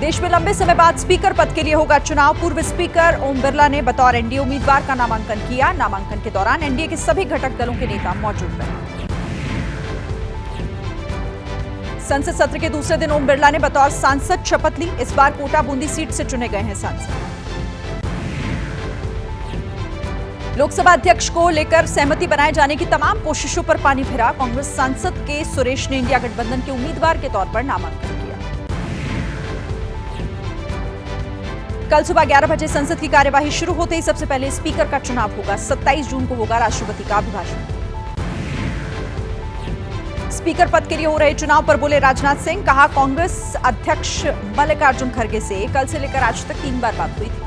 देश में लंबे समय बाद स्पीकर पद के लिए होगा चुनाव। पूर्व स्पीकर ओम बिरला ने बतौर एनडीए उम्मीदवार का नामांकन किया। नामांकन के दौरान एनडीए के सभी घटक दलों के नेता मौजूद रहे। संसद सत्र के दूसरे दिन ओम बिरला ने बतौर सांसद शपथ ली। इस बार कोटा बूंदी सीट से चुने गए हैं सांसद। लोकसभा अध्यक्ष को लेकर सहमति बनाए जाने की तमाम कोशिशों पर पानी फिरा। कांग्रेस सांसद के सुरेश ने इंडिया गठबंधन के उम्मीदवार के तौर पर नामांकन किया। कल सुबह 11 बजे संसद की कार्यवाही शुरू होते ही सबसे पहले स्पीकर का चुनाव होगा। 27 जून को होगा राष्ट्रपति का अभिभाषण। स्पीकर पद के लिए हो रहे चुनाव पर बोले राजनाथ सिंह। कहा, कांग्रेस अध्यक्ष मल्लिकार्जुन खड़गे से कल से लेकर आज तक 3 बार बात हुई थी।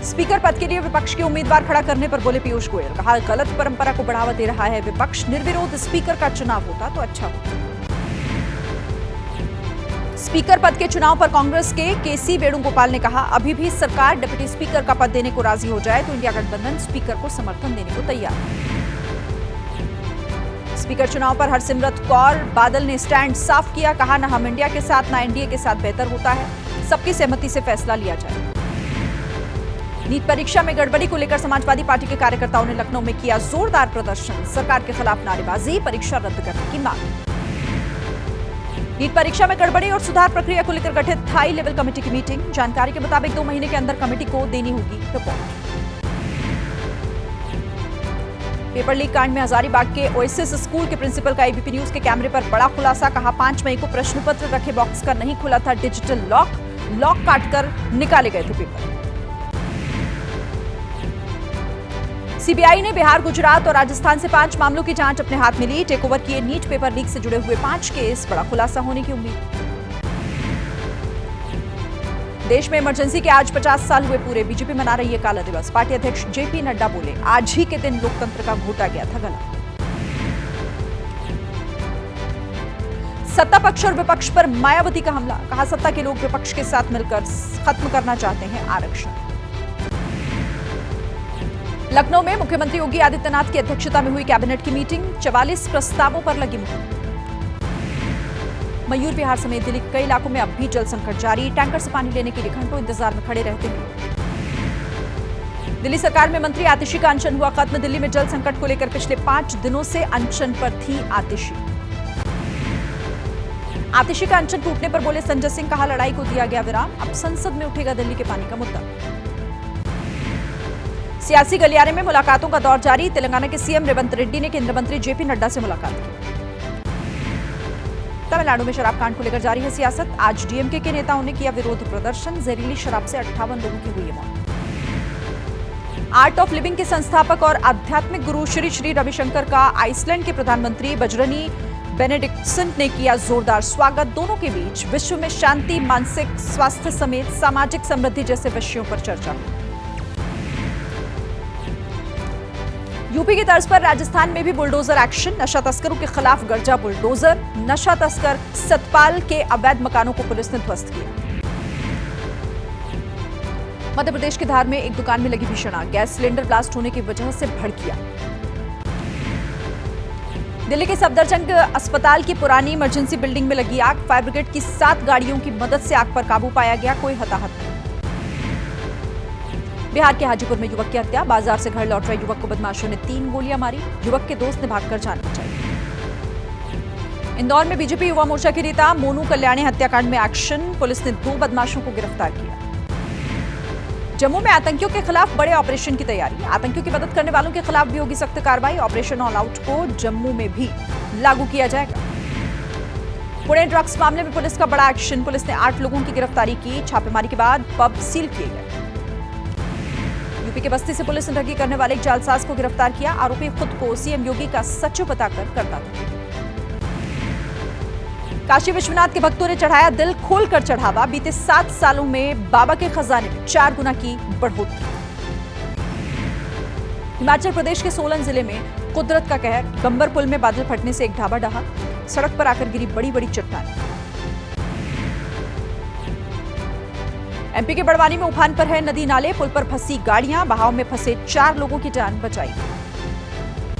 स्पीकर पद के लिए विपक्ष के उम्मीदवार खड़ा करने पर बोले पीयूष गोयल। कहा, गलत परंपरा को बढ़ावा दे रहा है विपक्ष। निर्विरोध स्पीकर का चुनाव होता तो अच्छा होता। स्पीकर पद के चुनाव पर कांग्रेस के केसी वेणुगोपाल ने कहा, अभी भी सरकार डिप्टी स्पीकर का पद देने को राजी हो जाए तो इंडिया गठबंधन स्पीकर को समर्थन देने को तैयार है। स्पीकर चुनाव पर हरसिमरत कौर बादल ने स्टैंड साफ किया। कहा, न हम इंडिया के साथ न एनडीए के साथ बेहतर होता है, सबकी सहमति से फैसला लिया जाए। नीट परीक्षा में गड़बड़ी को लेकर समाजवादी पार्टी के कार्यकर्ताओं ने लखनऊ में किया जोरदार प्रदर्शन। सरकार के खिलाफ नारेबाजी, परीक्षा रद्द करने की मांग। नीट परीक्षा में गड़बड़ी और सुधार प्रक्रिया को लेकर गठित हाई लेवल कमेटी की मीटिंग। जानकारी के मुताबिक 2 महीने के अंदर कमेटी को देनी होगी रिपोर्ट। पेपर लीक कांड में हजारीबाग के ओएसिस स्कूल के प्रिंसिपल का एबीपी न्यूज के कैमरे पर बड़ा खुलासा। कहा, 5 मई को प्रश्न पत्र रखे बॉक्स का नहीं खुला था डिजिटल लॉक काटकर निकाले गए थे पेपर। सीबीआई ने बिहार, गुजरात और राजस्थान से 5 मामलों की जांच अपने हाथ में ली। टेक ओवर किए नीट पेपर लीक से जुड़े हुए 5 केस, बड़ा खुलासा होने की उम्मीद। देश में इमरजेंसी के आज 50 साल हुए पूरे। बीजेपी मना रही है काला दिवस। पार्टी अध्यक्ष जेपी नड्डा बोले, आज ही के दिन लोकतंत्र का घोटा गया था गला। सत्ता पक्ष और विपक्ष पर मायावती का हमला। कहा, सत्ता के लोग विपक्ष के साथ मिलकर खत्म करना चाहते हैं आरक्षण। लखनऊ में मुख्यमंत्री योगी आदित्यनाथ की अध्यक्षता में हुई कैबिनेट की मीटिंग। 44 प्रस्तावों पर लगी मुहर। मयूर विहार समेत दिल्ली के कई इलाकों में अब भी जल संकट जारी। टैंकर से पानी लेने के लिए घंटों इंतजार में खड़े रहते हैं। दिल्ली सरकार में मंत्री आतिशी का अनशन हुआ खत्म। दिल्ली में जल संकट को लेकर पिछले 5 दिनों से अनशन पर थी आतिशी। आतिशी का अनशन टूटने पर बोले संजय सिंह। कहा, लड़ाई को दिया गया विराम, अब संसद में उठेगा दिल्ली के पानी का मुद्दा। सियासी गलियारे में मुलाकातों का दौर जारी। तेलंगाना के सीएम रेवंत रेड्डी ने केंद्रीय मंत्री जेपी नड्डा से मुलाकात की। तमिलनाडु में शराब कांड को लेकर जारी है सियासत। आज डीएमके के नेताओं ने किया विरोध प्रदर्शन। जहरीली शराब से 58 लोगों की हुई मौत। आर्ट ऑफ लिविंग के संस्थापक और आध्यात्मिक गुरु श्री श्री रविशंकर का आइसलैंड के प्रधानमंत्री बजरनी बेनेडिक्टसन ने किया जोरदार स्वागत। दोनों के बीच विश्व में शांति, मानसिक स्वास्थ्य समेत सामाजिक समृद्धि जैसे विषयों पर चर्चा हुई। यूपी की तर्ज पर राजस्थान में भी बुलडोजर एक्शन। नशा तस्करों के खिलाफ गरजा बुलडोजर। नशा तस्कर सतपाल के अवैध मकानों को पुलिस ने ध्वस्त किया। मध्य प्रदेश के धार में एक दुकान में लगी भीषण आग। गैस सिलेंडर ब्लास्ट होने की वजह से भड़की आग। दिल्ली के सफदरजंग अस्पताल की पुरानी इमरजेंसी बिल्डिंग में लगी आग। फायर ब्रिगेड की 7 गाड़ियों की मदद से आग पर काबू पाया गया। कोई हताहत नहीं। बिहार के हाजीपुर में युवक की हत्या। बाजार से घर लौट रहे युवक को बदमाशों ने 3 गोलियां मारी। युवक के दोस्त ने भागकर जान बचाई। इंदौर में बीजेपी युवा मोर्चा के नेता मोनू कल्याणी हत्याकांड में एक्शन। पुलिस ने 2 बदमाशों को गिरफ्तार किया। जम्मू में आतंकियों के खिलाफ बड़े ऑपरेशन की तैयारी। आतंकियों की मदद करने वालों के खिलाफ भी होगी सख्त कार्रवाई। ऑपरेशन ऑल आउट को जम्मू में भी लागू किया जाएगा। पुणे ड्रग्स मामले में पुलिस का बड़ा एक्शन। पुलिस ने 8 लोगों की गिरफ्तारी की। छापेमारी के बाद पब सील किए गए। यूपी के बस्ती से पुलिस ने ठगी करने वाले एक जालसाज को गिरफ्तार किया। आरोपी खुद को सीएम योगी का सचिव बताकर करता था। काशी विश्वनाथ के भक्तों ने चढ़ाया दिल खोलकर चढ़ावा। बीते 7 सालों में बाबा के खजाने में 4 गुना की बढ़ोतरी। हिमाचल प्रदेश के सोलन जिले में कुदरत का कहर। गंबर पुल में बादल फटने से एक ढाबा ढहा। सड़क पर आकर गिरी बड़ी बड़ी चट्टानें। एमपी के बड़वानी में उफान पर है नदी नाले। पुल पर फंसी गाड़ियां। बहाव में फंसे 4 लोगों की जान बचाई।